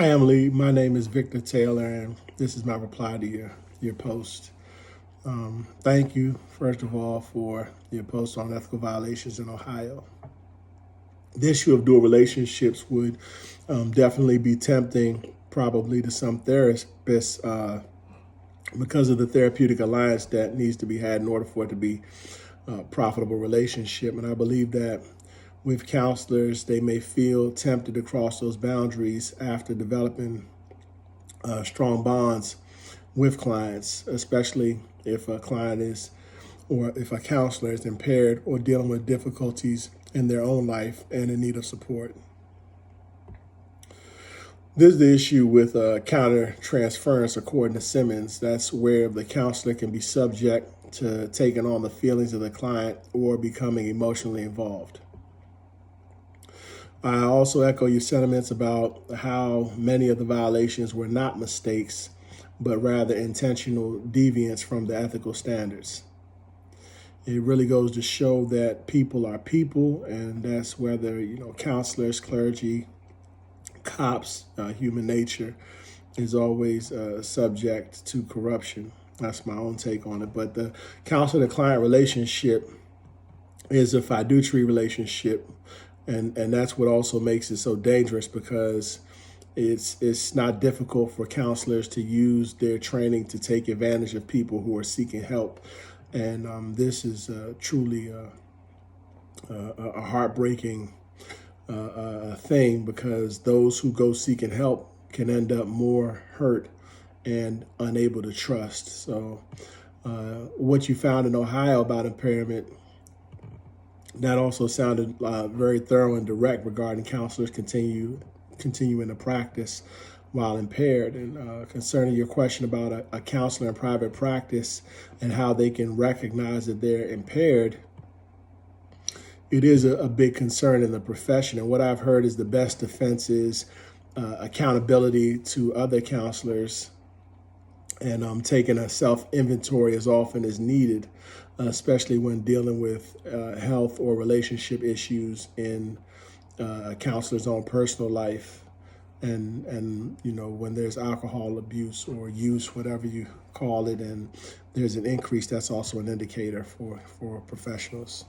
Hi, Emily. My name is Victor Taylor, and this is my reply to your post. Thank you, first of all, for your post on ethical violations in Ohio. The issue of dual relationships would definitely be tempting, probably to some therapists, because of the therapeutic alliance that needs to be had in order for it to be a profitable relationship. And I believe that with counselors, they may feel tempted to cross those boundaries after developing strong bonds with clients, especially if a client is, or if a counselor is impaired or dealing with difficulties in their own life and in need of support. This is the issue with counter transference, according to Simmons. That's where the counselor can be subject to taking on the feelings of the client or becoming emotionally involved. I also echo your sentiments about how many of the violations were not mistakes, but rather intentional deviance from the ethical standards. It really goes to show that people are people, and that's whether, counselors, clergy, cops, human nature is always subject to corruption. That's my own take on it. But the counselor-to-client relationship is a fiduciary relationship, and that's what also makes it so dangerous, because it's not difficult for counselors to use their training to take advantage of people who are seeking help. And this is truly a heartbreaking thing, because those who go seeking help can end up more hurt and unable to trust. So what you found in Ohio about impairment, that also sounded very thorough and direct regarding counselors continuing to practice while impaired. And concerning your question about a counselor in private practice and how they can recognize that they're impaired, it is a big concern in the profession. And what I've heard is the best defense is accountability to other counselors, and taking a self-inventory as often as needed, especially when dealing with health or relationship issues in a counselor's own personal life. And when there's alcohol abuse or use, whatever you call it, and there's an increase, that's also an indicator for professionals.